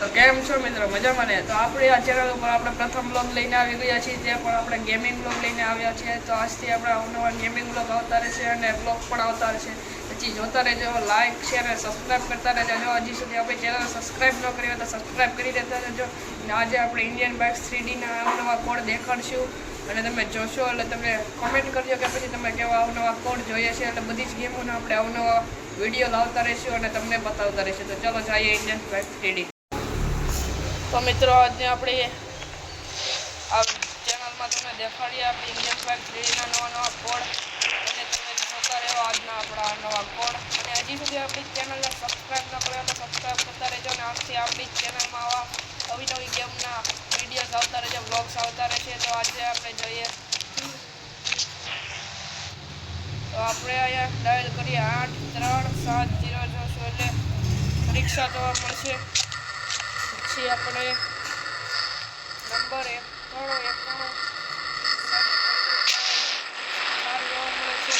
તો કેમ છો મિત્રો, મજામાં ને? તો આપણે આ ચેનલ ઉપર આપણે પ્રથમ બ્લોગ લઈને આવી ગયા છીએ, તે પણ આપણે ગેમિંગ બ્લોગ લઈને આવ્યા છીએ. તો આજથી આપણે અવનવા ગેમિંગ બ્લોગ આવતા રહેશે અને બ્લોગ પણ આવતા રહેશે. પછી જોતા રહેજો, લાઇક શેર અને સબસ્ક્રાઈબ કરતા રહેજો. જો હજી સુધી આપણી ચેનલ સબસ્ક્રાઈબ ન કરી હોય તો સબસ્ક્રાઈબ કરી દેતા રહેજો. અને આજે આપણે ઇન્ડિયન બાઇક 3Dના અવનવા કોડ દેખાડશું અને તમે જોશો એટલે તમે કોમેન્ટ કરજો કે પછી તમે કેવા અવનવા કોડ જોઈએ છે. એટલે બધી જ ગેમોના આપણે અવનવા વિડીયો લાવતા રહીશું અને તમને બતાવતા રહીશું. તો ચાલો જઈએ ઇન્ડિયન બાઇક 3D. તો મિત્રો, આજને આપણે આ ચેનલમાં તમને દેખાડીએ આપણે ઇન્ડિયન બાઇક 3Dના નવા કોડ અને તમે જોતા રહેવો આજના આપણા નવા કોડ. અને હજી સુધી આપણી ચેનલને સબસ્ક્રાઈબ ન કર્યો તો સબસ્ક્રાઈબ કરતા રહેજો. અને આજથી આપણી ચેનલમાં આવા નવી ગેમના વિડીયોઝ આવતા રહેશે, વ્લોગ્સ આવતા રહેશે. તો આજે આપણે જોઈએ તો આપણે અહીંયા ડાયલ કરીએ 8370 જોશું એટલે પરીક્ષા જોવા મળશે. પછી આપણે નંબર 91 જોવા મળે છે.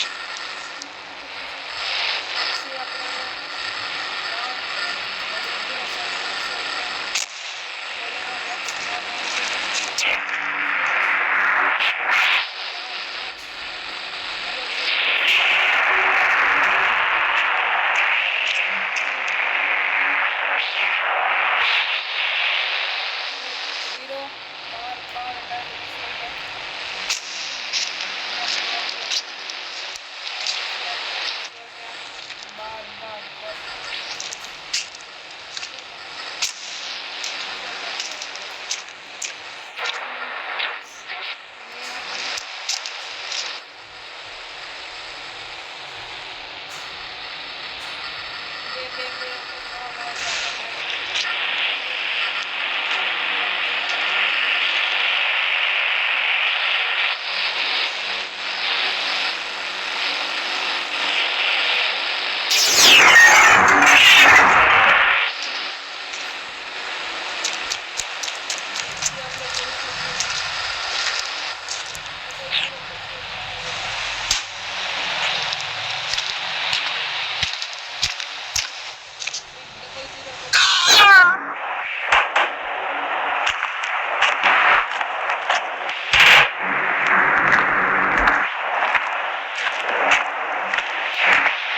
પછી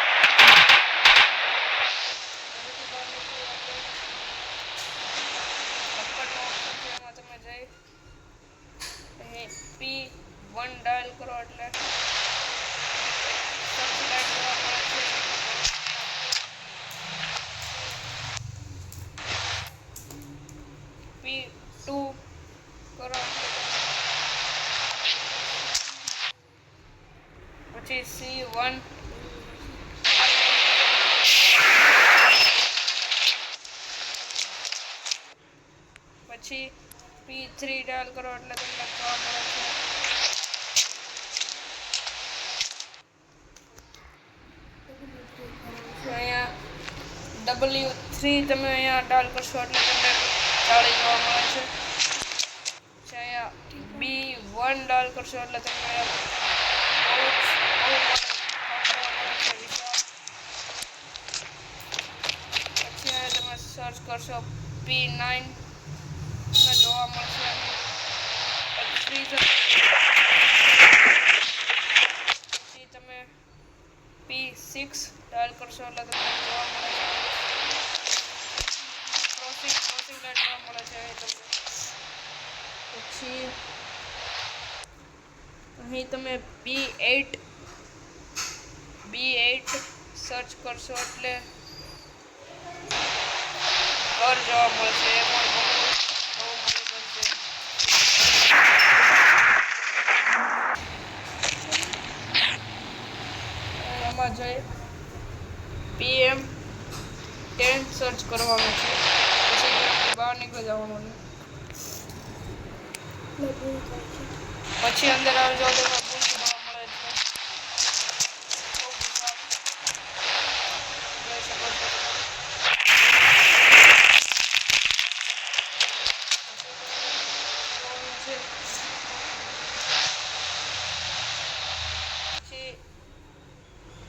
આપણે P1 ડાયલ કરો એટલે સબસ્ક્રાઇબ જોવા મળે છે. P2 કરો પછી C1 પછી P3 ડાયલ કરો એટલે તમને જોવા મળે છે. અહીંયા W3 તમે અહીંયા ડાયલ કરશો એટલે તમને 40 જોવા મળે છે. પછી અહીંયા B1 ડાયલ કરશો એટલે તમને પછી તમે સર્ચ કરશો P9 જોવા મળશે. પછી તમે P6 ડાયલ કરશો એટલે તમને જોવા મળે છે. ક્રોસિંગ લાઈટ જોવા મળે છે તમને. પછી અહીં તમે B8 સર્ચ કરશો એટલે ઘર જોવા મળશે. એ પણ બહુ મોટું બનશે. એમાં જઈ PM10 સર્ચ કરવાનું છે. પછી બહાર નીકળી જવાનું છે. પછી અંદર આવી જાવ તો બુક જોવા મળે છે.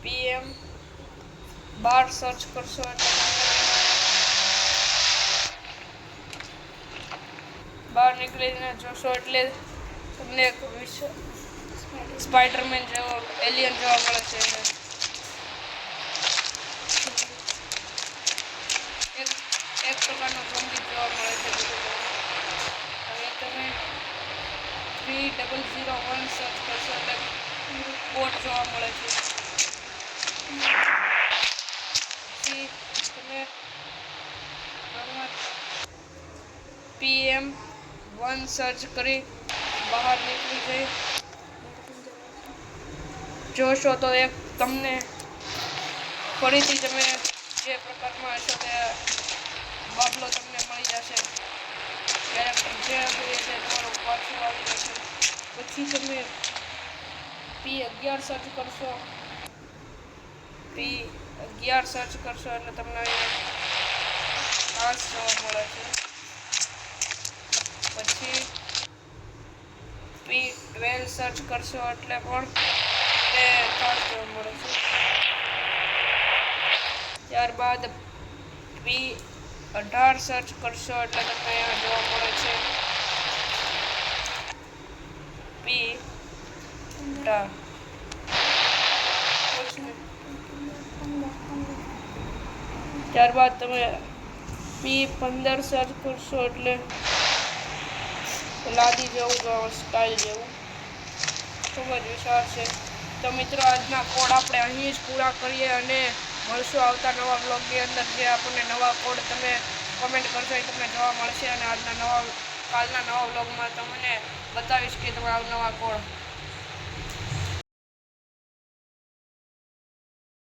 PM12 સર્ચ કરશો એટલે બહાર નીકળીને જોશો એટલે તમને એક સ્પાઈડરમેન જેવો એલિયન જોવા મળે છે. એક પ્રકારનો ઝોમ્બી જોવા મળે છે. હવે તમે 3001 સર્ચ કરશો એટલે બોટ જોવા મળે છે. પછી તમે PM1 સર્ચ કરી બહાર નીકળી જઈ જોશો તો એક તમને ફરીથી તમે જે પ્રકારમાં હશો તે બાબલો તમને મળી જશે. કેરેક્ટર જે હશે એ તમારું પાછું આવી જશે. પછી તમે P11 સર્ચ કરશો. P11 સર્ચ કરશો એટલે તમને ખાસ જોવા મળે છે. પછી P12 સર્ચ કરશો એટલે પણ તે ખાસ જોવા મળે છે. ત્યારબાદ P18 સર્ચ કરશો એટલે તમને અહીંયા જોવા મળે છે P18. ત્યારબાદ તમે P15 સર્ચ કરશો એટલે લાદી જેવું સ્ટાઇલ જેવું ખૂબ જ વિશાળ છે. તો મિત્રો આજના કોડ આપણે અહીં જ પૂરા કરીએ અને મળશું આવતા નવા બ્લોગની અંદર. જે આપણને નવા કોડ તમે કોમેન્ટ કરશો એ તમને જોવા મળશે અને કાલના નવા બ્લોગમાં તમને બતાવીશ કે તમે નવા કોડ